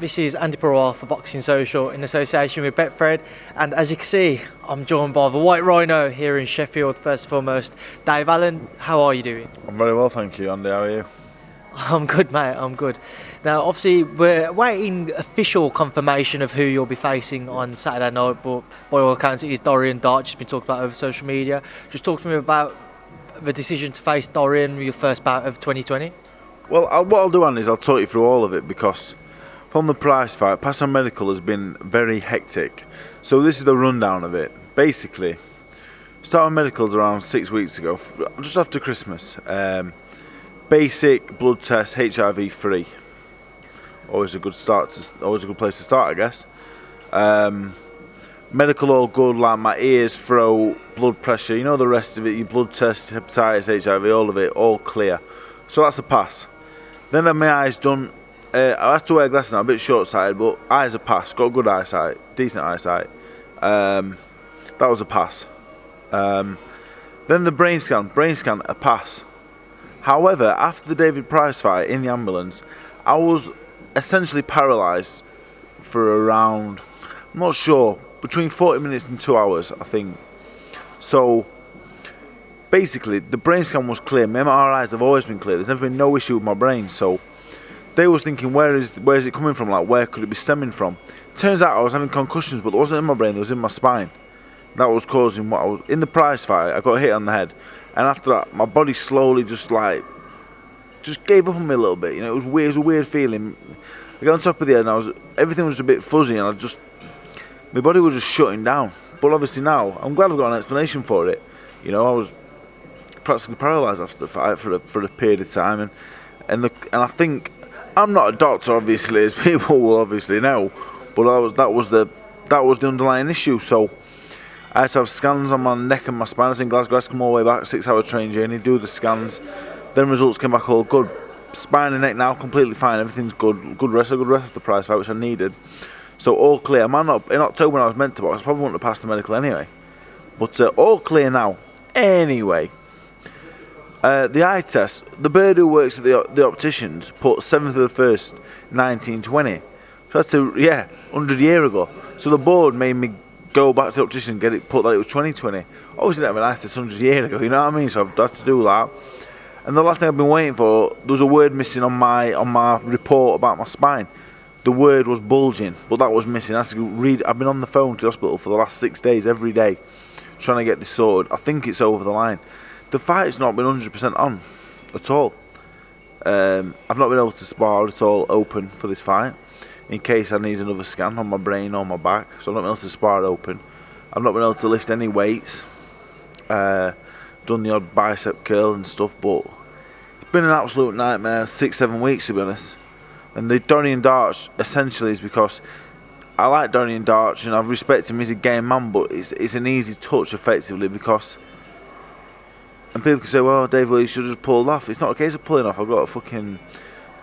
This is Andy Purewal for Boxing Social in association with Betfred, and as you can see, I'm joined by the White Rhino here in Sheffield. First and foremost, Dave Allen, how are you doing? I'm very well, thank you, Andy. How are you? I'm good, mate, I'm good. Now, obviously, we're waiting official confirmation of who you'll be facing on Saturday night, but by all accounts, it is Dorian Dart, just been talked about over social media. Just talk to me about the decision to face Dorian, your first bout of 2020. Well, what I'll do, Andy, is I'll talk you through all of it because from the prize fight, Pass on Medical has been very hectic. So this is the rundown of it. Basically, started medicals around 6 weeks ago, just after Christmas. Basic blood test, HIV free. Always a good always a good place to start, I guess. Medical all good, like my ears, throat, blood pressure, you know the rest of it. Your blood test, hepatitis, HIV, all of it, all clear. So that's a pass. Then I had my eyes done. I have to wear glasses now, a bit short-sighted, but eyes are pass. Got good eyesight, decent eyesight. That was a pass. Then the brain scan, a pass. However, after the David Price fight in the ambulance, I was essentially paralysed for around, I'm not sure, between 40 minutes and 2 hours, I think. So basically, the brain scan was clear. My MRIs have always been clear. There's never been no issue with my brain. So they was thinking, where is it coming from? Like, where could it be stemming from? Turns out I was having concussions, but it wasn't in my brain. It was in my spine. That was causing what I was in the prize fight. I got hit on the head, and after that, my body slowly just gave up on me a little bit. You know, it was weird. It was a weird feeling. I got on top of the head, and everything was a bit fuzzy, and my body was just shutting down. But obviously now, I'm glad I've got an explanation for it. You know, I was practically paralysed after the fight for a period of time, and I think I'm not a doctor, obviously, as people will obviously know, but that was the underlying issue. So I had to have scans on my neck and my spine. I was in Glasgow. I had to come all the way back, 6 hour train journey, do the scans. Then results came back all good. Spine and neck now completely fine. Everything's good. Good rest of the prize fight, which I needed. So all clear. In October when I was meant to box, I probably wouldn't have passed the medical anyway. But all clear now. Anyway, the eye test. The bird who works at the opticians put 7th of the 1st, 1920. So that's 100 years ago. So the board made me go back to the optician and get it put that it was 2020. Obviously, didn't have an eye test 100 years ago. You know what I mean? So I've had to do that. And the last thing I've been waiting for, there was a word missing on my report about my spine. The word was bulging, but that was missing. I had to read. I've been on the phone to the hospital for the last 6 days, every day, trying to get this sorted. I think it's over the line. The fight's not been 100% on at all. I've not been able to spar at all open for this fight, in case I need another scan on my brain or my back. So I've not been able to spar open. I've not been able to lift any weights. Done the odd bicep curl and stuff, but it's been an absolute nightmare. 6-7 weeks, to be honest. And the Dorian Darts essentially is because I like Dorian Darts and I respect him. He's a game man, but it's an easy touch effectively because. And people can say, well, Dave, you should have just pulled off. It's not a case of pulling off. I've got a fucking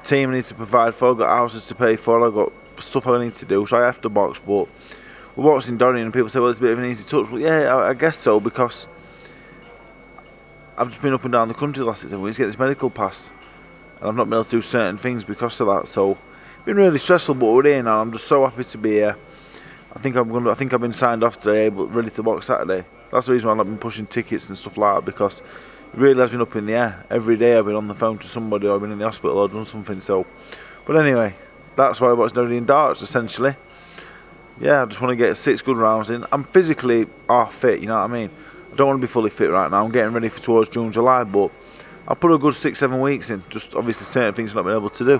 team I need to provide for. I've got houses to pay for. I've got stuff I need to do. So I have to box. But we're boxing Dorian and people say, well, it's a bit of an easy touch. Well, yeah, I guess so because I've just been up and down the country the last 6 weeks to get this medical pass. And I've not been able to do certain things because of that. So it's been really stressful, but we're here now. I'm just so happy to be here. I think I've been signed off today, ready to box Saturday. That's the reason why I've been pushing tickets and stuff like that, because it really has been up in the air. Every day I've been on the phone to somebody or I've been in the hospital or done something. So, but anyway, that's why I watched Dorian Darts essentially. Yeah, I just want to get 6 good rounds in. I'm physically half fit, you know what I mean? I don't want to be fully fit right now. I'm getting ready for towards June, July, but I'll put a good 6-7 weeks in. Just obviously certain things I've not been able to do.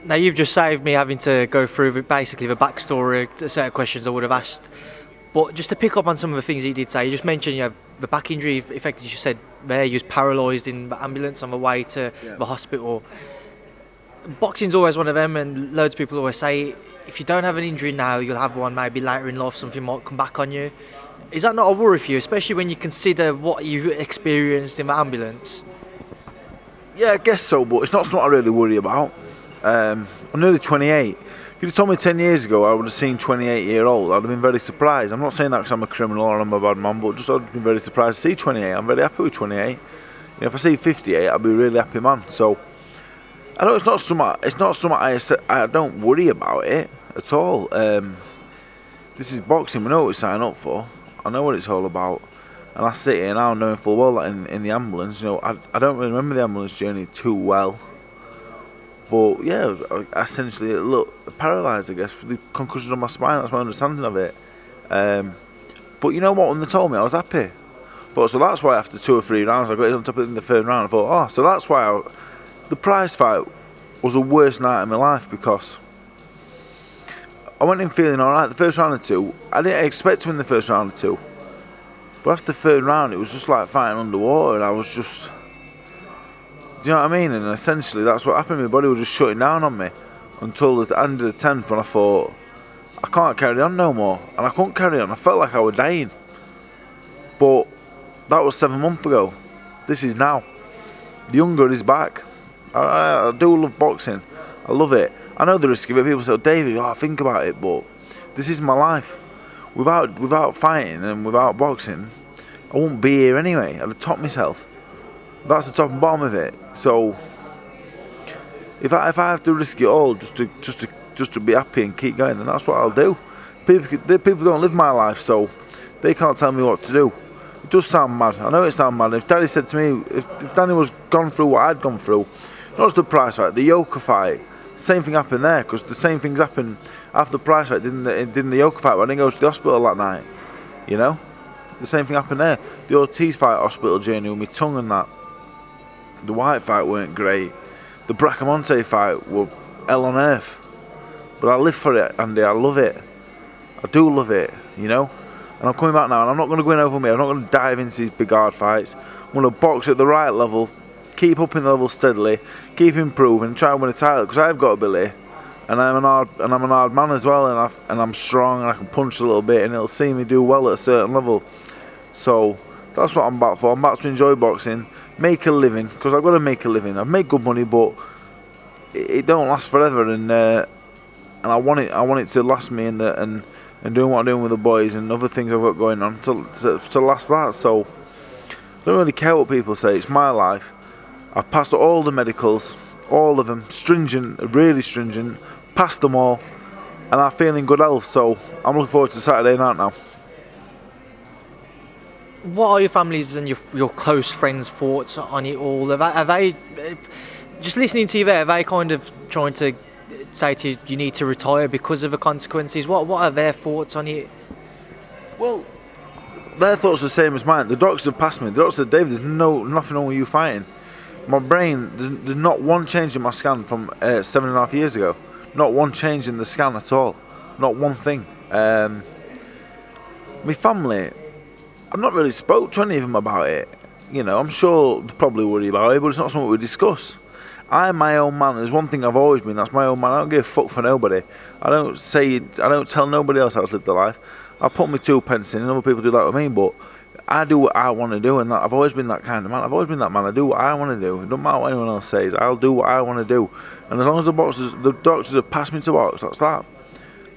Now, you've just saved me having to go through basically the backstory to certain questions I would have asked. But just to pick up on some of the things you did say, you just mentioned the back injury, effectively you said there you was paralysed in the ambulance on the way to the hospital. Boxing's always one of them, and loads of people always say, if you don't have an injury now, you'll have one maybe later in life, something might come back on you. Is that not a worry for you, especially when you consider what you experienced in the ambulance? Yeah, I guess so, but it's not something I really worry about. I'm nearly 28. If you'd have told me 10 years ago I would have seen 28-year-old, I'd have been very surprised. I'm not saying that because I'm a criminal or I'm a bad man, but just I'd have been very surprised to see 28. I'm very happy with 28. You know, if I see 58, I'd be a really happy man. So I know it's not something. It's not something I don't worry about it at all. This is boxing. We know what we sign up for. I know what it's all about. And I sit here now knowing full well that in the ambulance, I don't really remember the ambulance journey too well. But yeah, I essentially look paralysed, I guess, for the concussion on my spine. That's my understanding of it. But you know what? When they told me, I was happy. Thought, so that's why after 2 or 3 rounds, I got it on top of it in the third round. I thought, so that's why the prize fight was the worst night of my life, because I went in feeling alright. The first round or two, I didn't expect to win the first round or two. But after the third round, it was just like fighting underwater, and I was just... Do you know what I mean? And essentially, that's what happened. My body was just shutting down on me until the end of the 10th, when I thought, I can't carry on no more. And I couldn't carry on. I felt like I was dying. But that was 7 months ago. This is now. The hunger is back. I do love boxing. I love it. I know the risk of it. People say, David, think about it, but this is my life. Without fighting and without boxing, I wouldn't be here anyway. I'd have topped myself. That's the top and bottom of it. So if I have to risk it all just to be happy and keep going, then that's what I'll do. People don't live my life, so they can't tell me what to do. It does sound mad. I know it sounds mad. If Daddy said to me, if Danny was gone through what I'd gone through, not just the prize fight, the Yoka fight, same thing happened there, because the same things happened after the prize fight, didn't the Yoka fight, when I didn't go to the hospital that night. The same thing happened there. The Ortiz fight, hospital journey with my tongue and that. The White fight weren't great. The Bracamonte fight were hell on earth. But I live for it, Andy. I love it. I do love it, And I'm coming back now, and I'm not going to go in over me. I'm not going to dive into these big hard fights. I'm going to box at the right level, keep up in the level steadily, keep improving, try and win a title, because I've got ability, and I'm an hard man as well, and I'm strong, and I can punch a little bit, and it'll see me do well at a certain level. So that's what I'm back for. I'm back to enjoy boxing, make a living, because I've got to make a living. I've made good money, but it don't last forever, and I want it to last me, and doing what I'm doing with the boys and other things I've got going on to last that. So I don't really care what people say. It's my life. I've passed all the medicals, all of them, stringent, really stringent, passed them all, and I feel in good health. So I'm looking forward to Saturday night now. What are your family's and your close friends' thoughts on it all? Have they just listening to you there? Are they kind of trying to say to you need to retire because of the consequences? What are their thoughts on it? Well, their thoughts are the same as mine. The doctors have passed me. The doctor said, Dave, there's nothing wrong with you fighting. My brain, there's not one change in my scan from 7.5 years ago. Not one change in the scan at all. Not one thing. My family, I've not really spoke to any of them about it. I'm sure they probably worry about it, but it's not something we discuss. I'm my own man. There's one thing I've always been. That's my own man. I don't give a fuck for nobody. I don't tell nobody else how to live their life. I put my 2 pence in, and other people do that with me. But I do what I want to do, and I've always been that kind of man. I've always been that man. I do what I want to do. It doesn't matter what anyone else says. I'll do what I want to do. And as long as the doctors have passed me to box, that's that.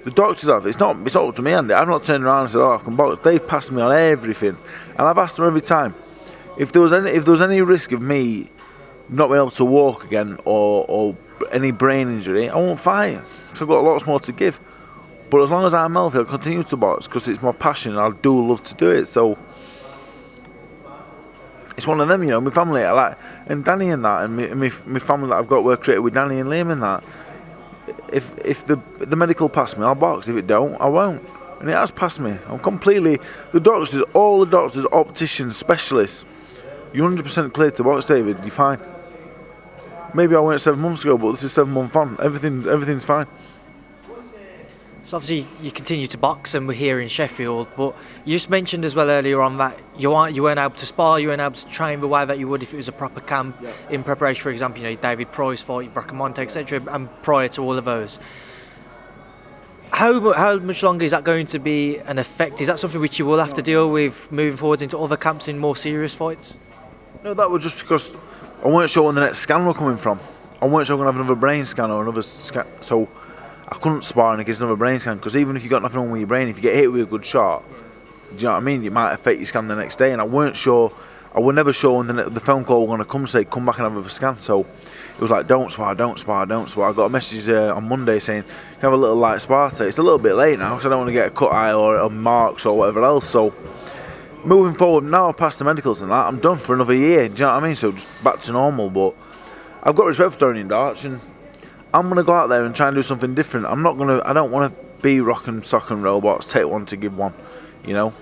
The doctors have. It's not up to me, Andy. I've not turned around and said, I can box. They've passed me on everything, and I've asked them every time if there was any risk of me not being able to walk again or any brain injury, I won't fight. So I've got lots more to give. But as long as I'm healthy, I'll continue to box because it's my passion and I do love to do it. So it's one of them, my family, and Danny and that, and my family that I've got work created with Danny and Liam and that. If the medical pass me, I'll box. If it don't, I won't. And it has passed me. I'm completely, all the doctors, opticians, specialists, you're 100% clear to box, David, you're fine. Maybe I went 7 months ago, but this is 7 months on. Everything's fine. So obviously you continue to box, and we're here in Sheffield. But you just mentioned as well earlier on that you weren't able to spar, you weren't able to train the way that you would if it was a proper camp in preparation. For example, David Price fight, Bracamonte, etc. And prior to all of those, how much longer is that going to be an effect? Is that something which you will have to deal with moving forwards into other camps in more serious fights? No, that was just because I weren't sure when the next scan were coming from. I weren't sure I'm going to have another brain scan or another scan. So I couldn't spar against another brain scan, because even if you got nothing wrong with your brain, if you get hit with a good shot, do you know what I mean? It might affect your scan the next day. And I weren't sure. I was never sure when the phone call was going to come, say come back and have a scan. So it was like, don't spar. I got a message on Monday saying, can I have a little light spar today? It's a little bit late now because I don't want to get a cut eye or marks or whatever else. So moving forward, now I've passed the medicals and that, I'm done for another year. Do you know what I mean? So just back to normal. But I've got respect for Tony and Darch, and I'm going to go out there and try and do something different. I don't want to be rock and sock and robots, take one to give one, you know.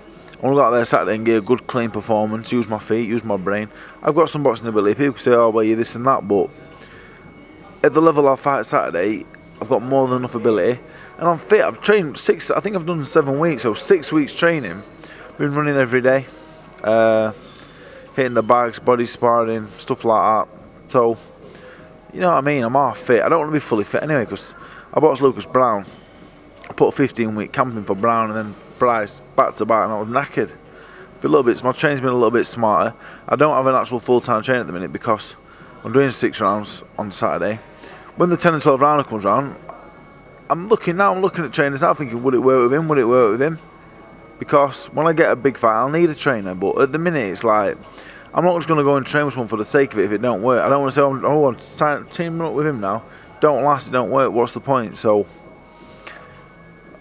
I want to go out there Saturday and get a good clean performance, use my feet, use my brain. I've got some boxing ability. People say, oh well, you're this and that, but at the level I fight Saturday, I've got more than enough ability, and I'm fit. I've trained I think I've done 7 weeks, so 6 weeks training. Been running every day, hitting the bags, body sparring, stuff like that. So, you know what I mean, I'm half fit. I don't want to be fully fit anyway, because I boxed Lucas Brown. I put a 15-week camp in for Brown, and then Bryce back to back, and I was knackered. My training's been a little bit smarter. I don't have an actual full-time train at the minute because I'm doing 6 rounds on Saturday. When the 10 and 12 rounder comes round, I'm looking at trainers now thinking, would it work with him? Because when I get a big fight, I'll need a trainer. But at the minute, it's like, I'm not just going to go and train with someone for the sake of it if it don't work. I don't want to say, I'm teaming up with him now. Don't last, it don't work, what's the point? So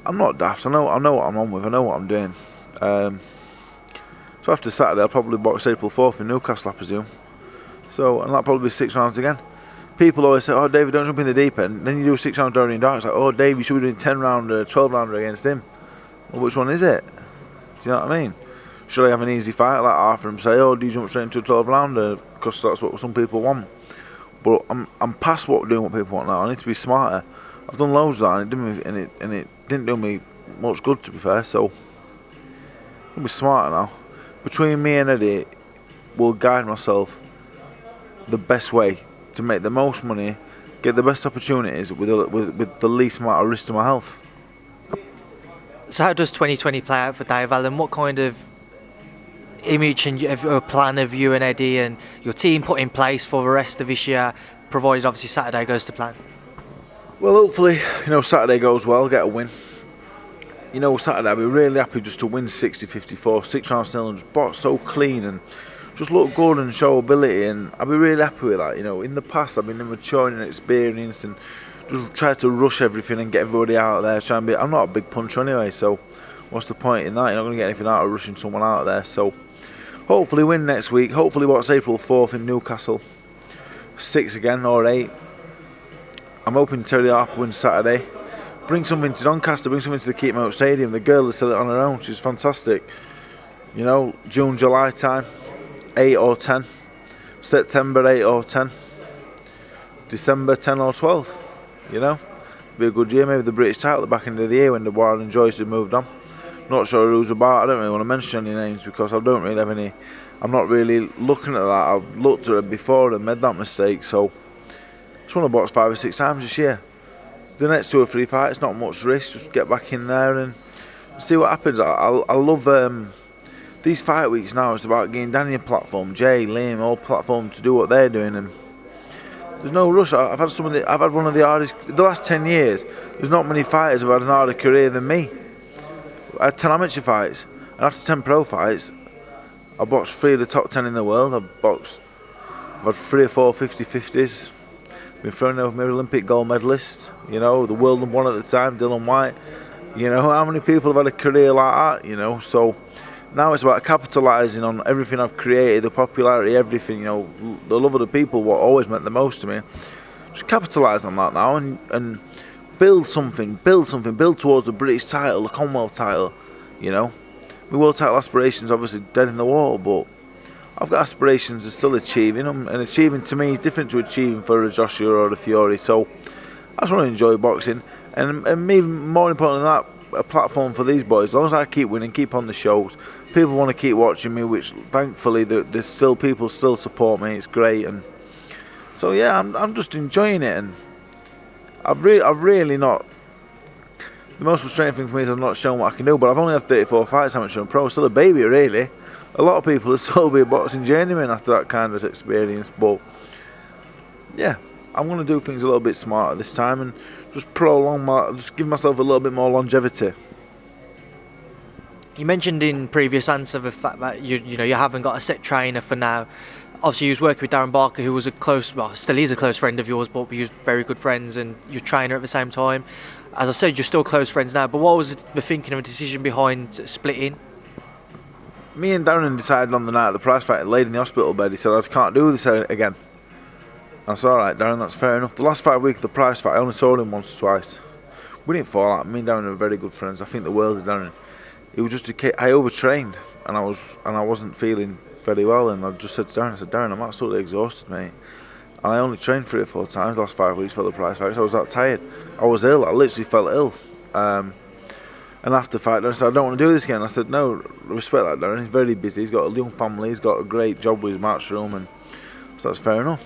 I'm not daft. I know what I'm on with. I know what I'm doing. So after Saturday, I'll probably box April 4th in Newcastle, I presume. So, and that'll probably be 6 rounds again. People always say, oh, David, don't jump in the deep end. Then you do a 6 round Dorian Dark. It's like, oh, Dave, you should be doing 10 rounder, 12 rounder against him. Well, which one is it? Do you know what I mean? Should I have an easy fight like Arthur and say, oh, do you jump straight into a 12 rounder? Because that's what some people want. But I'm past doing what people want now. I need to be smarter. I've done loads of that, and it didn't do me much good, to be fair. So I'll be smarter now. Between me and Eddie, will guide myself the best way to make the most money, get the best opportunities with the least amount of risk to my health. So how does 2020 play out for Dave Allen? What kind of image and a plan of you and Eddie and your team put in place for the rest of this year, provided obviously Saturday goes to plan? Well, hopefully, Saturday goes well, get a win. Saturday I'll be really happy just to win 60-54, 6 rounds nil, and just box so clean and just look good and show ability, and I'll be really happy with that. In the past I've been immature and inexperienced and just tried to rush everything and get everybody out there. I'm not a big puncher anyway, so what's the point in that? You're not going to get anything out of rushing someone out there. So hopefully win next week. Hopefully box April 4th in Newcastle. 6 again or 8. I'm hoping Terry Harper wins Saturday. Bring something to Doncaster, bring something to the Keep Out Stadium. The girl has said it on her own, she's fantastic. June, July time, 8 or 10. September, 8 or 10. December, 10 or 12. Be a good year. Maybe the British title at the back end of the year when Dubois-Joyce had moved on. Not sure who's about. I don't really want to mention any names because I don't really have any. I'm not really looking at that. I've looked at it before and made that mistake. So I just want to box 5 or 6 times this year. The next 2 or 3 fights, not much risk. Just get back in there and see what happens. I love these fight weeks now. It's about getting Danny a platform, Jay, Liam, all platform to do what they're doing, and there's no rush. I've had one of the hardest. The last 10 years, there's not many fighters who've had an harder career than me. I had 10 amateur fights, and after 10 pro fights, I boxed 3 of the top 10 in the world. I've had 3 or 4 50-50s. Been thrown over my Olympic gold medalist. The world number 1 at the time, Dylan White. How many people have had a career like that? So now it's about capitalising on everything I've created, the popularity, everything. The love of the people, what always meant the most to me. Just capitalise on that now and build something, build towards the British title, the Commonwealth title. My world title aspirations obviously dead in the water, but I've got aspirations of still achieving them, and achieving to me is different to achieving for a Joshua or a Fury. So I just want to enjoy boxing, and even more important than that, a platform for these boys. As long as I keep winning, keep on the shows, people want to keep watching me, which thankfully there's still people still support me. It's great, and so yeah, I'm just enjoying it, and I've really not. The most frustrating thing for me is I've not shown what I can do, but I've only had 34 fights amateur and pro, still a baby really. A lot of people are still be a boxing journeyman after that kind of experience, but yeah, I'm going to do things a little bit smarter this time and just just give myself a little bit more longevity. You mentioned in previous answer the fact that you haven't got a set trainer for now. Obviously, you was working with Darren Barker, who was still is a close friend of yours, but you was very good friends and your trainer at the same time. As I said, you're still close friends now. But what was the thinking of a decision behind splitting? Me and Darren decided on the night of the prize fight, laid in the hospital bed. He said, I can't do this again. I said, alright Darren, that's fair enough. The last 5 weeks of the prize fight, I only saw him once or twice. We didn't fall out. Me and Darren are very good friends. I think the world of Darren. It was just I overtrained and I wasn't feeling very well, and I just said to Darren, I'm absolutely exhausted, mate. And I only trained 3 or 4 times the last 5 weeks for the prize fight. I was that tired. I was ill. I literally felt ill. And after the fight, Darren said, I don't want to do this again. I said, no, respect that, Darren. He's very busy. He's got a young family. He's got a great job with his match room, and so that's fair enough.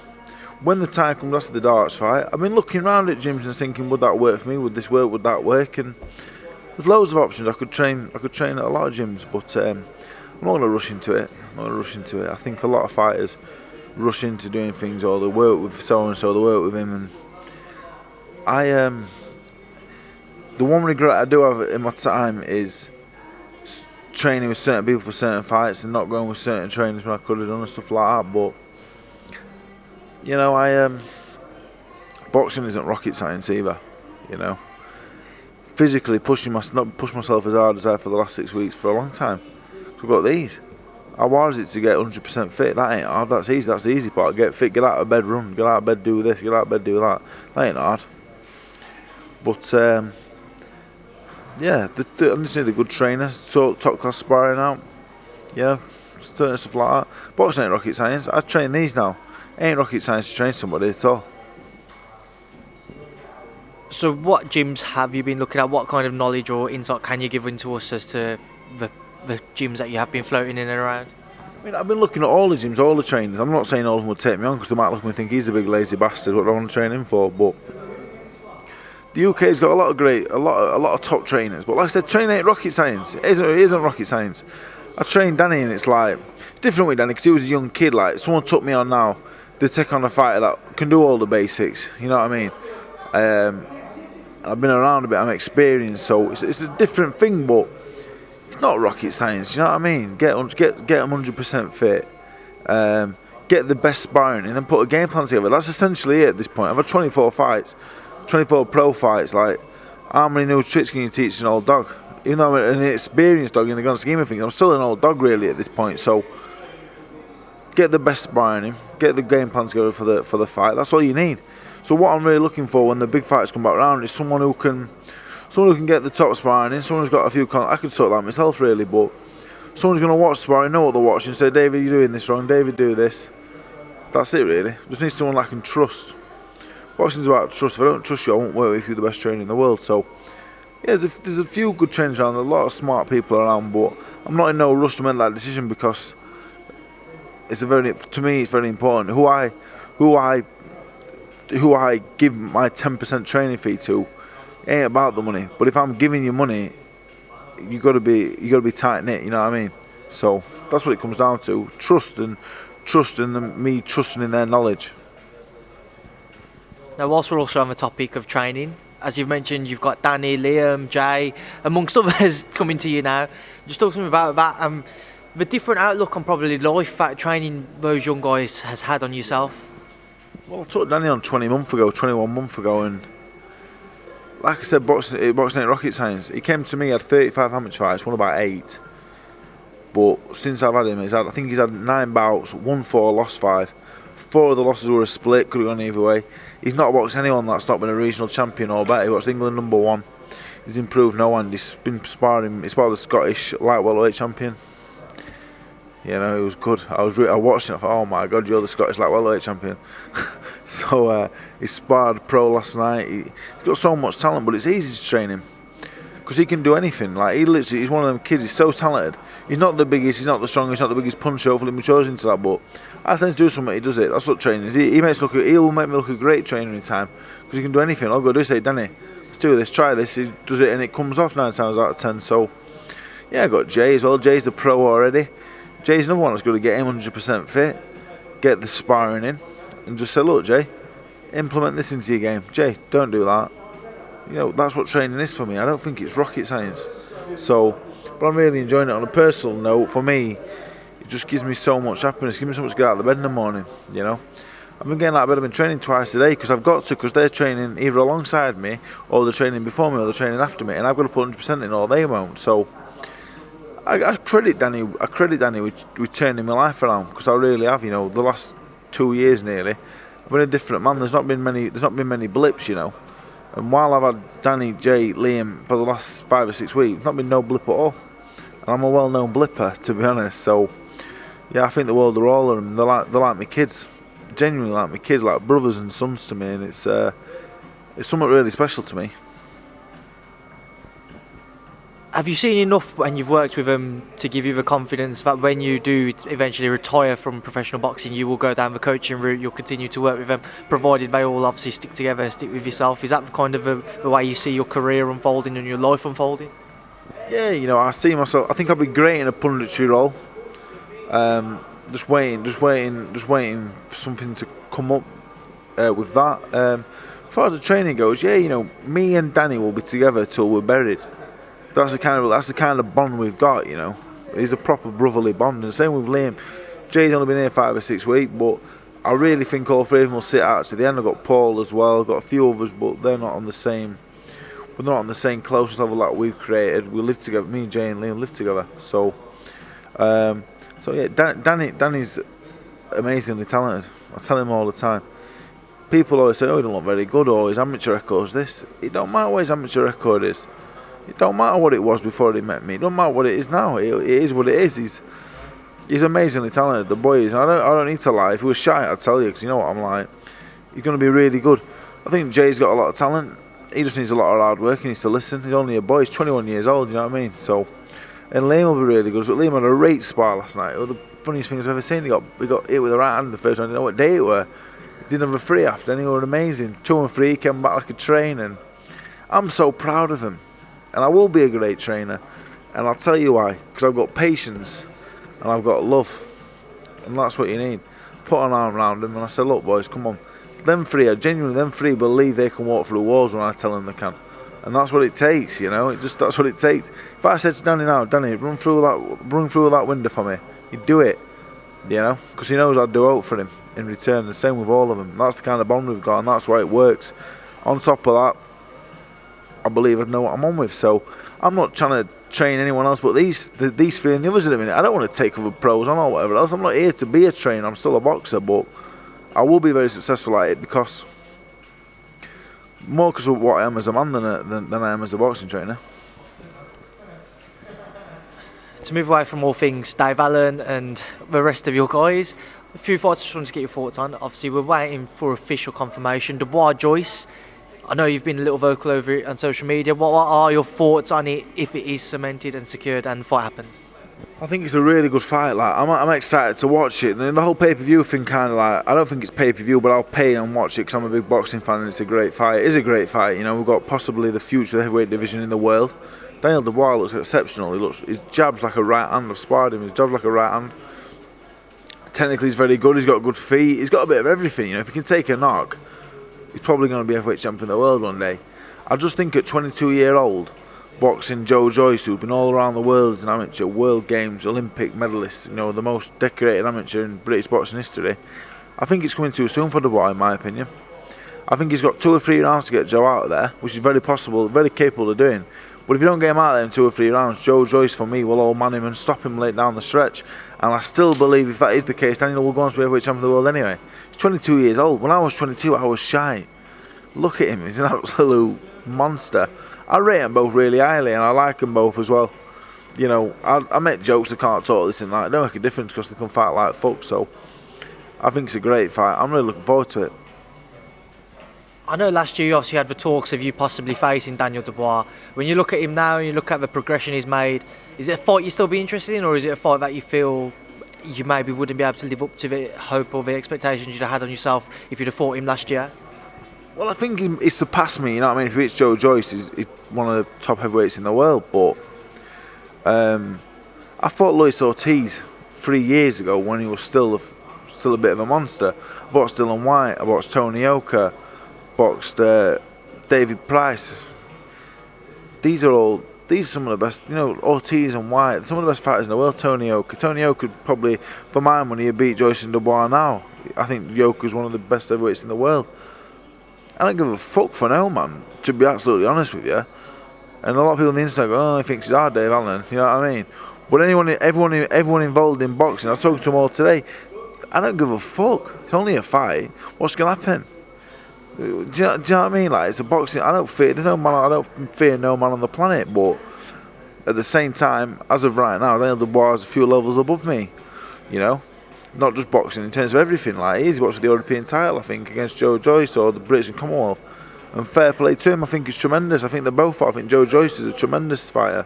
When the time comes after the darts fight, I've been looking around at gyms and thinking, would that work for me? Would this work? Would that work? And there's loads of options. I could train at a lot of gyms, but I'm not going to rush into it. I think a lot of fighters rush into doing things, or they work with so and so, they work with him, and the one regret I do have in my time is training with certain people for certain fights and not going with certain trainers when I could have done and stuff like that. But boxing isn't rocket science either. Physically not push myself as hard as I have for the last 6 weeks for a long time. So I've got these. How hard is it to get 100% fit? That ain't hard. That's easy. That's the easy part. Get fit. Get out of bed. Run. Get out of bed. Do this. Get out of bed. Do that. That ain't hard. But I just need a good trainer. Sort top class sparring out. Certain stuff like that. Boxing ain't rocket science. I train these now. It ain't rocket science to train somebody at all. So what gyms have you been looking at? What kind of knowledge or insight can you give into us as to the gyms that you have been floating in and around? I mean, I've been looking at all the gyms, all the trainers. I'm not saying all of them would take me on, because they might look at me and think he's a big lazy bastard, what do I want to train him for? But the UK's got a lot of top trainers. But like I said, training ain't rocket science. It isn't rocket science. I trained Danny, and it's different with Danny, because he was a young kid. Like, someone took me on now, they take on a fighter that can do all the basics. You know what I mean? I've been around a bit. I'm experienced, so it's a different thing, but it's not rocket science. You know what I mean? Get them 100% fit. Get the best sparring, and then put a game plan together. That's essentially it at this point. I've had 24 fights, 24 pro fights. Like, how many new tricks can you teach an old dog? Even though I'm an experienced dog in the grand scheme of things, I'm still an old dog really at this point. So get the best sparring in, get the game plan together for the fight. That's all you need. So what I'm really looking for when the big fights come back around is someone who can get the top sparring in, someone who's got a few I could sort that myself really, but someone's going to watch sparring, know what they're watching, say, David, you're doing this wrong, David, do this. That's it really. Just need someone I can trust. Boxing's about trust. If I don't trust you, I won't work with you, the best trainer in the world. So yeah, there's a few good trainers around, a lot of smart people around, but I'm not in no rush to make that decision, because to me it's very important who I give my 10% training fee to. It ain't about the money, but if I'm giving you money, you got to be tight knit. You know what I mean? So that's what it comes down to: trust and me trusting in their knowledge. Now, whilst we're also on the topic of training, as you've mentioned, you've got Danny, Liam, Jay, amongst others, coming to you now. Just talk to me about that. The different outlook on probably life that training those young guys has had on yourself. Well, I took Danny on 21 months ago, and like I said, boxing ain't rocket science. He came to me, had 35 amateur fights, won about 8. But since I've had him, I think he's had 9 bouts, won 4, lost 5. 4 of the losses were a split, could have gone either way. He's not boxed anyone that's not been a regional champion or better. He boxed England #1. He's improved no end. He's been sparring. He's part of the Scottish light welterweight champion. It was good. I watched it. I thought, oh my God, you're the Scottish light welterweight champion. So he sparred pro last night. He's got so much talent, but it's easy to train him because he can do anything. Like, he's one of them kids. He's so talented. He's not the biggest. He's not the strongest. He's not the biggest puncher. Hopefully, he matures into that. But I think to do something, he does it. That's what training is. He will make me look a great trainer in time because he can do anything. I'll go do say, Danny, let's do this. Try this. He does it, and it comes off 9 times out of 10. So yeah, I got Jay as well. Jay's the pro already. Jay's another one that's going to get him 100% fit, get the sparring in, and just say, look, Jay, implement this into your game. Jay, don't do that. That's what training is for me. I don't think it's rocket science. So But I'm really enjoying it. On a personal note, for me, it just gives me so much happiness. It gives me so much to get out of the bed in the morning, you know. I've been getting out of bed, I've been training twice a day because I've got to, because they're training either alongside me or they're training before me or they're training after me, and I've got to put 100% in or they won't. So I credit Danny with turning my life around, because I really have, you know. The last 2 years nearly, I've been a different man. There's not been many blips, you know. And while I've had Danny, Jay, Liam for the last 5 or 6 weeks, there's not been no blip at all. And I'm a well-known blipper, to be honest. So yeah, I think the world of all of them. They're like my kids. Genuinely like my kids, like brothers and sons to me, and it's something really special to me. Have you seen enough when you've worked with them to give you the confidence that when you do eventually retire from professional boxing, you will go down the coaching route, you'll continue to work with them, provided they all obviously stick together and stick with yourself? Is that kind of the way you see your career unfolding and your life unfolding? Yeah, you know, I see myself. I think I'd be great in a punditry role. Just waiting for something to come up with that. As far as the training goes, yeah, you know, me and Danny will be together till we're buried. That's the kind of bond we've got, you know. It's a proper brotherly bond. And same with Liam. Jay's only been here 5 or 6 weeks, but I really think all three of them will sit out to the end. I've got Paul as well. I've got a few others, but they're not on the same. We're not on the same closest level that we've created. We live together. Me and Jay and Liam live together. So yeah, Danny's amazingly talented. I tell him all the time. People always say, "Oh, he don't look very good," or his amateur record's this. It don't matter what his amateur record is. It don't matter what it was before he met me. It don't matter what it is now. It is what it is. He's amazingly talented. The boy is. I don't need to lie. If he was shy, I'd tell you, because you know what I'm like. He's going to be really good. I think Jay's got a lot of talent. He just needs a lot of hard work. He needs to listen. He's only a boy. He's 21 years old. You know what I mean? So. And Liam will be really good. So Liam had a great spar last night. It was the funniest thing I've ever seen. He got hit with the right hand the first round. I didn't know what day it were. He didn't have a free after, and he was amazing. 2 and 3, he came back like a train, and I'm so proud of him. And I will be a great trainer. And I'll tell you why. Because I've got patience and I've got love. And that's what you need. Put an arm around him and I said, look boys, come on. Them three believe they can walk through walls when I tell them they can. And that's what it takes, you know. That's what it takes. If I said to Danny now, Danny, run through that window for me, he'd do it, you know, because he knows I'd do out for him in return. The same with all of them. That's the kind of bond we've got, and that's why it works. On top of that, I believe I know what I'm on with. So I'm not trying to train anyone else, but these three and the others at the minute. I don't want to take other pros on or whatever else. I'm not here to be a trainer. I'm still a boxer, but I will be very successful at it because. More because of what I am as a man than I am as a boxing trainer. To move away from all things Dave Allen and the rest of your guys, a few fights I just wanted to get your thoughts on. Obviously, we're waiting for official confirmation. Dubois-Joyce, I know you've been a little vocal over it on social media. What are your thoughts on it if it is cemented and secured and the fight happens? I think it's a really good fight. Like I'm excited to watch it. And the whole pay-per-view thing, kind of like, I don't think it's pay-per-view, but I'll pay and watch it because I'm a big boxing fan and it's a great fight. It is a great fight. You know, we've got possibly the future of the heavyweight division in the world. Daniel Dubois looks exceptional. His jab's like a right hand. I've sparred him. His jab's like a right hand. Technically, he's very good. He's got good feet. He's got a bit of everything. You know, if he can take a knock, he's probably going to be heavyweight champion of the world one day. I just think at 22-year-old. Boxing Dubois-Joyce, who's been all around the world as an amateur, world games, Olympic medalist, you know, the most decorated amateur in British boxing history. I think it's coming too soon for Dubois, in my opinion. I think he's got 2 or 3 rounds to get Joe out of there, which is very possible, very capable of doing. But if you don't get him out there in 2 or 3 rounds, Dubois-Joyce, for me, will all-man him and stop him late down the stretch. And I still believe if that is the case, Daniel will go on to be heavyweight champion of the world anyway. He's 22 years old. When I was 22, I was shy. Look at him, he's an absolute monster. I rate them both really highly and I like them both as well. You know, I make jokes, I can't talk this and that. It don't make a difference because they can fight like fuck. So I think it's a great fight. I'm really looking forward to it. I know last year you obviously had the talks of you possibly facing Daniel Dubois. When you look at him now and you look at the progression he's made, is it a fight you still be interested in, or is it a fight that you feel you maybe wouldn't be able to live up to the hope or the expectations you'd have had on yourself if you'd have fought him last year? Well, I think he surpassed me, you know what I mean? If he beats Dubois-Joyce, he's one of the top heavyweights in the world. But I fought Luis Ortiz 3 years ago when he was still a bit of a monster. I boxed Dylan White, I boxed Tony Oka, boxed David Price. These are all these are some of the best, Ortiz and White, some of the best fighters in the world. Tony Yoka. Tony Yoka could probably, for my money, he'd beat Joyce and Dubois now. I think Yoka's one of the best heavyweights in the world. I don't give a fuck for no man, to be absolutely honest with you. And a lot of people on the internet go, he thinks he's hard, Dave Allen. You know what I mean? But everyone involved in boxing, I was talking to them all today, I don't give a fuck. It's only a fight. What's going to happen? Do you know what I mean? Like, it's a boxing. I don't fear no man on the planet. But at the same time, as of right now, Daniel Dubois is a few levels above me. Not just boxing, in terms of everything. Like, he's watched the European title, I think, against Dubois-Joyce or the British and Commonwealth. And fair play to him. I think he's tremendous. I think they're both. I think Dubois-Joyce is a tremendous fighter.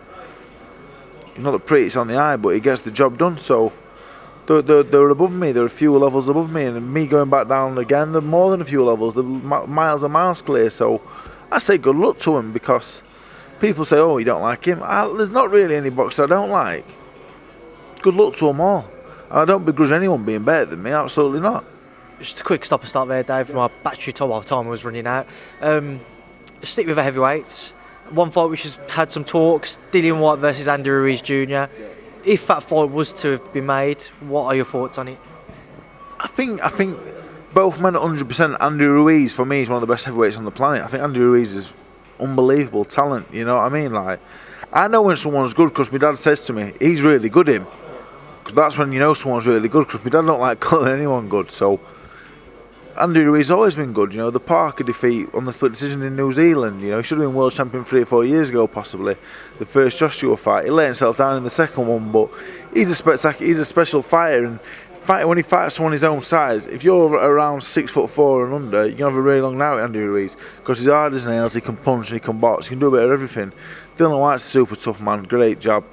He's not the prettiest on the eye, but he gets the job done. So they're above me. They're a few levels above me, and me going back down again, they're more than a few levels. They're miles and miles clear. So I say good luck to him, because people say, "Oh, you don't like him." There's not really any boxer I don't like. Good luck to them all. And I don't begrudge anyone being better than me. Absolutely not. Just a quick stop and start there, Dave. My battery time was running out. Stick with the heavyweights. One fight which has had some talks: Dillian Whyte versus Andy Ruiz Jr. If that fight was to have been made, what are your thoughts on it? I think both men 100%. Andy Ruiz, for me, is one of the best heavyweights on the planet. I think Andy Ruiz is unbelievable talent. You know what I mean? Like, I know when someone's good because my dad says to me, "He's really good, him." Because that's when you know someone's really good. Because my dad don't like calling anyone good. So Andy Ruiz has always been good. The Parker defeat on the split decision in New Zealand. He should have been world champion 3 or 4 years ago, possibly. The first Joshua fight, he let himself down in the second one, but he's a special fighter. And when he fights someone his own size, if you're around 6'4" and under, you can have a really long night with Andy Ruiz, because he's hard as nails. He can punch and he can box. He can do a bit of everything. Dillian Whyte's a super tough man. Great job.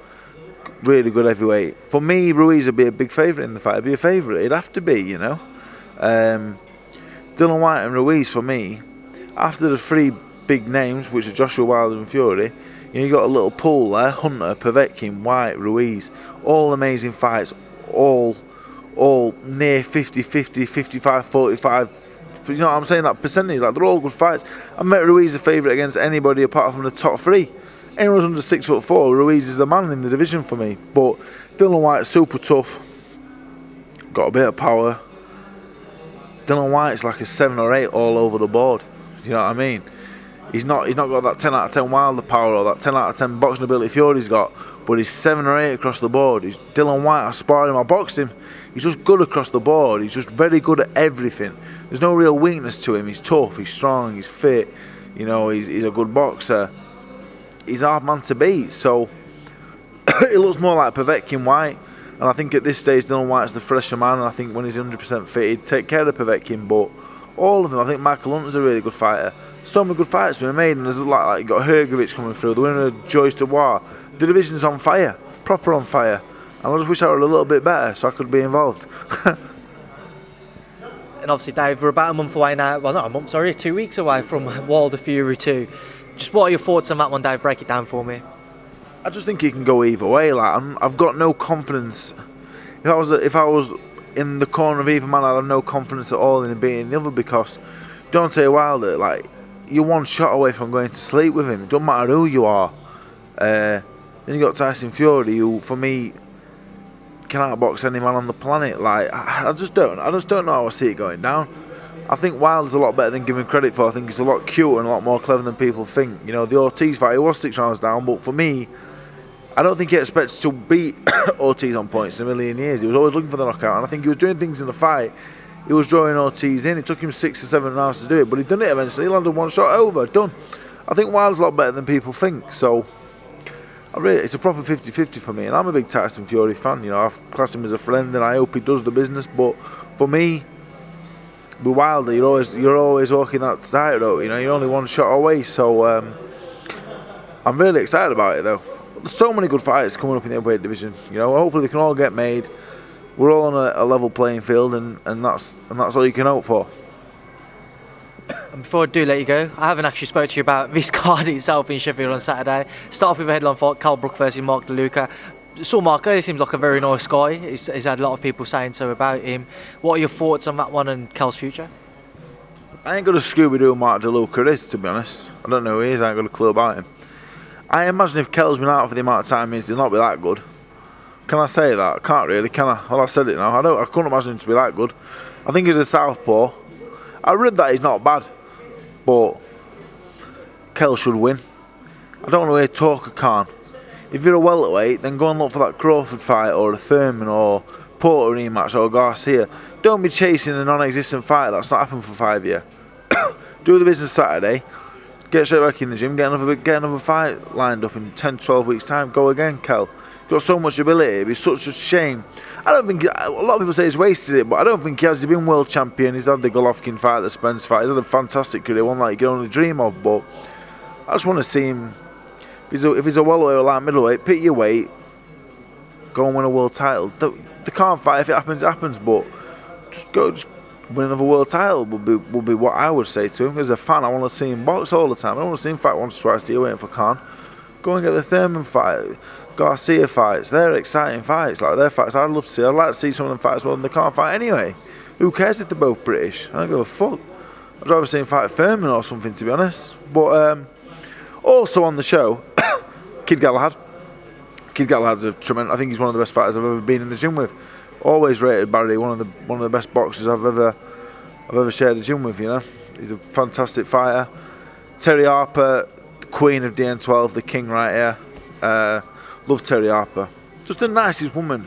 Really good heavyweight. For me, Ruiz would be a big favourite in the fight. He'd be a favourite. He'd have to be, Dillian Whyte and Ruiz, for me, after the three big names, which are Joshua, Wilder and Fury, you got a little pool there: Hunter, Povetkin, Whyte, Ruiz. All amazing fights, all near 50-50, 55-45. You know what I'm saying? That percentage, they're all good fights. I met Ruiz a favourite against anybody apart from the top three. Anyone who's under 6'4", Ruiz is the man in the division for me. But Dillian Whyte's super tough, got a bit of power. Dillian Whyte's like a 7 or 8 all over the board. You know what I mean? He's not got that 10 out of 10 Wilder power or that 10 out of 10 boxing ability Fury's got, but he's 7 or 8 across the board. Dillian Whyte, I sparred him, I boxed him. He's just good across the board. He's just very good at everything. There's no real weakness to him. He's tough, he's strong, he's fit. He's a good boxer. He's a hard man to beat. So it looks more like Povetkin Whyte. And I think at this stage, Dillian Whyte's the fresher man. And I think when he's 100% fit, he'd take care of Povetkin. But all of them, I think Michael Hunter's a really good fighter. So many good fights been made. And there's like you got Hrgovic coming through, the winner of Joyce Dubois. The division's on fire, proper on fire. And I just wish I were a little bit better so I could be involved. And obviously, Dave, we're about a month away now. Well, not a month, sorry, 2 weeks away from Wilder Fury 2. Just what are your thoughts on that one, Dave? Break it down for me. I just think he can go either way. I've got no confidence. If I was in the corner of either man, I'd have no confidence at all in beating the other, because Deontay Wilder, you're one shot away from going to sleep with him. It doesn't matter who you are. Then you got Tyson Fury, who for me can outbox any man on the planet. I just don't know how I see it going down. I think Wilder's a lot better than given credit for. I think he's a lot cuter and a lot more clever than people think. The Ortiz fight, he was 6 rounds down, but for me, I don't think he expects to beat Ortiz on points in a million years. He was always looking for the knockout, and I think he was doing things in the fight. He was drawing Ortiz in. It took him 6 or 7 rounds to do it, but he done it eventually. He landed one shot over, done. I think Wilder's a lot better than people think. So it's a proper 50-50 for me, and I'm a big Tyson Fury fan. I've classed him as a friend, and I hope he does the business. But for me, with Wilder, you're always walking that tightrope. You're only one shot away. So I'm really excited about it, though. There's so many good fights coming up in the heavyweight division. Hopefully they can all get made. We're all on a level playing field, and that's all you can hope for. And before I do let you go, I haven't actually spoke to you about this card itself in Sheffield on Saturday. Start off with a headline fight: Carl Brook versus Mark DeLuca. Saw Marco, he seems like a very nice guy. He's had a lot of people saying so about him. What are your thoughts on that one and Cal's future? I ain't got a Scooby-Doo Mark DeLuca is, to be honest. I don't know who he is, I ain't got a clue about him. I imagine if Kell's been out for the amount of time he'll not be that good. Can I say that? I can't really, can I? Well, I said it now. I couldn't imagine him to be that good. I think he's a southpaw. I read that he's not bad, but Kell should win. I don't want to hear talk of Khan. If you're a welterweight, then go and look for that Crawford fight or a Thurman or Porter rematch or Garcia. Don't be chasing a non-existent fight that's not happened for 5 years. Do the business Saturday, get straight back in the gym, get another fight lined up in 10, 12 weeks time. Go again, Kell. You've got so much ability. It'd be such a shame. I don't think, a lot of people say he's wasted it, but I don't think he has. He's been world champion. He's had the Golovkin fight, the Spence fight. He's had a fantastic career, one that you can only dream of. But I just want to see him. If he's a welterweight or light middleweight, pick your weight, go and win a world title. They can't fight. If it happens, it happens. But just win another world title would be what I would say to him. As a fan, I want to see him box all the time. I don't want to see him fight once or twice a year waiting for Khan. Go and get the Thurman fight, Garcia fights. They're exciting fights. Like they're fights I'd love to see. I'd like to see some of them fights more than they can't fight anyway. Who cares if they're both British? I don't give a fuck. I'd rather see him fight Thurman or something, to be honest. But also on the show, Kid Galahad. Kid Galahad's a tremendous. I think he's one of the best fighters I've ever been in the gym with. Always rated Barry, one of the best boxers I've ever shared a gym with. You know, he's a fantastic fighter. Terry Harper, the queen of DN12, the king right here. Love Terry Harper. Just the nicest woman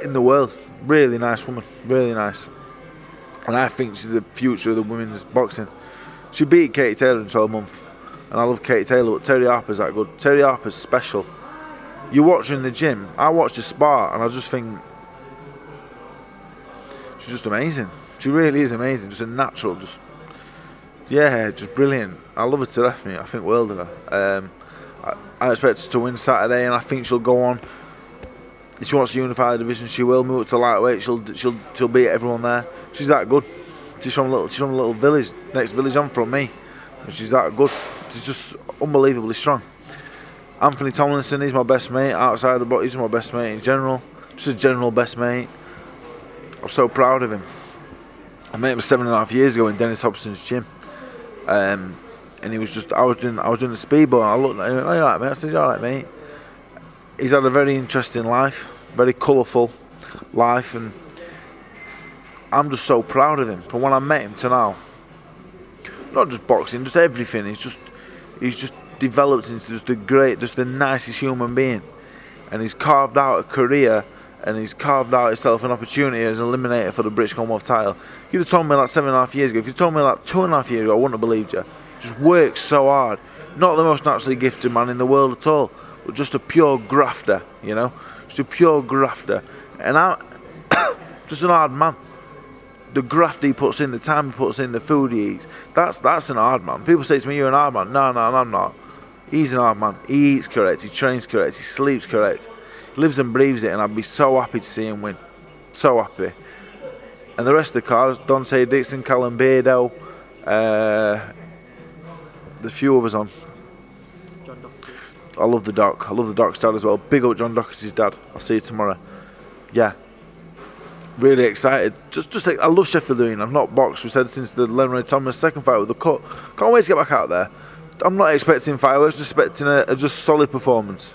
in the world. Really nice woman. Really nice. And I think she's the future of the women's boxing. She beat Katie Taylor in 12 months. And I love Katie Taylor, but Terry Harper's that good. Terry Harper's special. You watch her in the gym. I watched her spar, and I just think she's just amazing. She really is amazing. Just a natural, just brilliant. I love her to death, mate. I think world of her. I expect her to win Saturday, and I think she'll go on. If she wants to unify the division, she will move up to lightweight. She'll beat everyone there. She's that good. She's from a little village, next village on from me. And she's that good. She's just unbelievably strong. Anthony Tomlinson, he's my best mate outside the box. He's my best mate in general. Just a general best mate. I'm so proud of him. I met him 7.5 years ago in Dennis Hobson's gym. And he was just, I was doing the speedball, and I looked at him and went, "Oh, you alright, mate?" I said, "You alright, mate?" He's had a very interesting life, very colourful life, and I'm just so proud of him. From when I met him to now, not just boxing, just everything. He's just developed into just the nicest human being, and he's carved out a career, and he's carved out himself an opportunity as an eliminator for the British Commonwealth title. If you'd have told me that 7.5 years ago, if you told me that 2.5 years ago, I wouldn't have believed you. Just works so hard. Not the most naturally gifted man in the world at all, but just a pure grafter, you know, just a pure grafter. And I'm just an hard man. The graft he puts in, the time he puts in, the food he eats, that's an hard man. People say to me, "You're an hard man." No, I'm not. He's an hard man. He eats correct, he trains correct, he sleeps correct. He lives and breathes it, and I'd be so happy to see him win. So happy. And the rest of the cars, Dante Dixon, Callum Beardo, there's a few others on. John Doc. I love the Doc. I love the Doc's dad as well. Big up John Doc as his dad. I'll see you tomorrow. Yeah. Really excited. Just I love Sheffield doing. I've not boxed, we said, since the Lenroy Thomas second fight with the cut. Can't wait to get back out there. I'm not expecting fireworks, just expecting a just solid performance.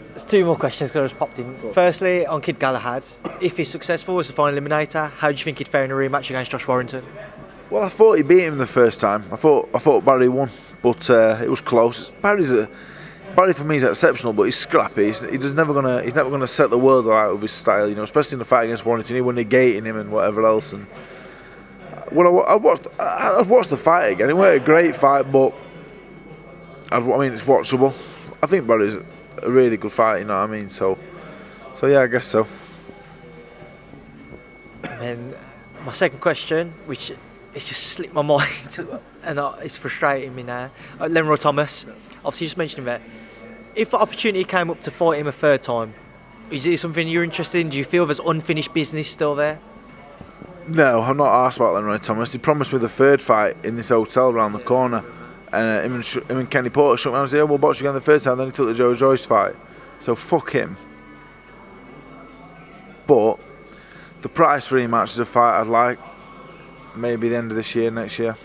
There's two more questions because I just popped in. Firstly, on Kid Galahad, if he's successful as the final eliminator, how do you think he'd fare in a rematch against Josh Warrington? Well, I thought he beat him the first time. I thought Barry won, but it was close. Barry for me is exceptional, but he's scrappy. He's never gonna set the world alight with his style, you know. Especially in the fight against Warrington, he was negating him and whatever else. And well, I watched the fight again. It wasn't a great fight, but it's watchable. I think Barry's a really good fighter, you know what I mean? So yeah, I guess so. And then my second question, which it's just slipped my mind, and it's frustrating me now. Lenroy Thomas, obviously you just mentioned him there. If the opportunity came up to fight him a third time, is it something you're interested in? Do you feel there's unfinished business still there? No, I'm not asked about Lenroy Thomas. He promised me the third fight in this hotel around the corner, and him and Kenny Porter shook me and said, "Oh, we'll box you again the third time." Then he took the Dubois-Joyce fight, so fuck him. But the Price rematch is a fight I'd like. Maybe the end of this year, next year.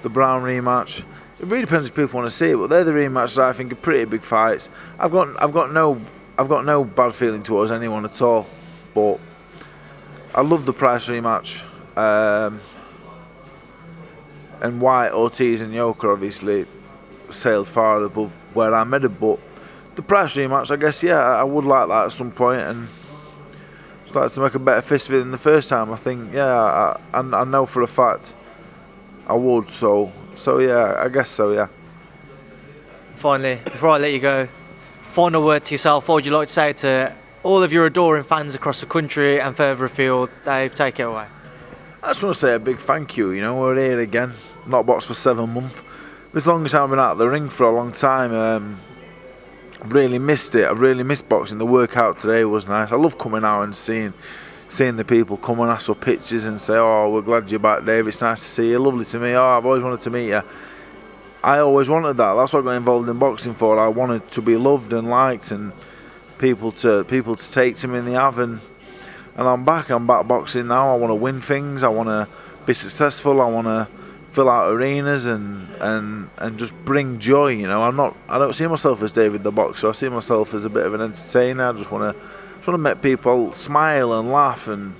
The Brown rematch, It really depends if people want to see it, but they're the rematches I think are pretty big fights. I've got no bad feeling towards anyone at all, but I love the Price rematch. And White, Ortiz and Yoka obviously sailed far above where I'm headed, but the Price rematch, I guess, yeah, I would like that at some point, and just like to make a better fist of it than the first time. I think, yeah, I know for a fact I would, so yeah, I guess so, yeah. Finally, before I let you go, final word to yourself. What would you like to say to all of your adoring fans across the country and further afield? Dave, take it away. I just want to say a big thank you. You know, we're here again, not boxed for 7 months. This longest I've been out of the ring for a long time. I've really missed it. I've really missed boxing. The workout today was nice. I love coming out and seeing the people come and ask for pictures and say, "Oh, we're glad you're back, Dave. It's nice to see you. Lovely to meet you. Oh, I've always wanted to meet you." I always wanted that. That's what I got involved in boxing for. I wanted to be loved and liked, and people to take to me, and they have. And I'm back boxing now. I want to win things. I want to be successful. I want to fill out arenas and just bring joy. You know, I don't see myself as David the boxer. I see myself as a bit of an entertainer. I just want to make people smile and laugh, and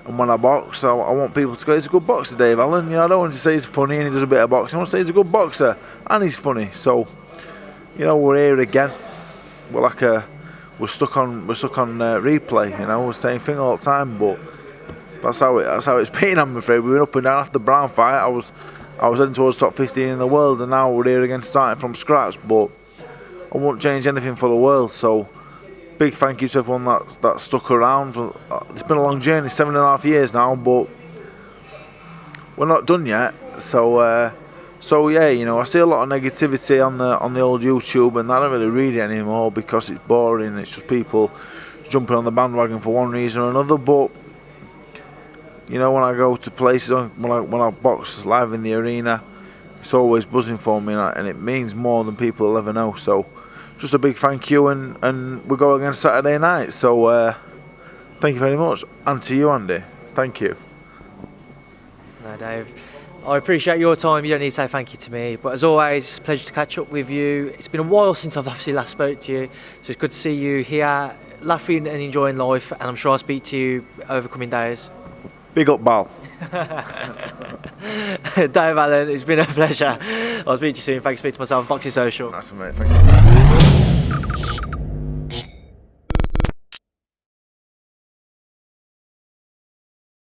when I box, I want people to go, "He's a good boxer, Dave Allen." You know, I don't want to say he's funny and he does a bit of boxing. I want to say he's a good boxer and he's funny. So, you know, we're here again. We're stuck on replay. You know, we're the same thing all the time, but that's how it's been. I'm afraid we've been up and down after the Brown fight. I was heading towards top 15 in the world, and now we're here again, starting from scratch. But I won't change anything for the world. So, big thank you to everyone that stuck around. It's been a long journey, 7.5 years now, but we're not done yet. So yeah, you know, I see a lot of negativity on the old YouTube, and I don't really read it anymore because it's boring. It's just people jumping on the bandwagon for one reason or another. But you know, when I go to places, when I box live in the arena, it's always buzzing for me, and it means more than people will ever know. So, just a big thank you, and we go again Saturday night. So, thank you very much, and to you, Andy. Thank you. No, Dave, I appreciate your time. You don't need to say thank you to me, but as always, it's a pleasure to catch up with you. It's been a while since I've obviously last spoke to you, so it's good to see you here, laughing and enjoying life, and I'm sure I'll speak to you over coming days. Big up, Bal. Dave Allen, it's been a pleasure. I'll speak to you soon. Thanks for speaking to myself, Boxing Social. Nice, mate. Thank you.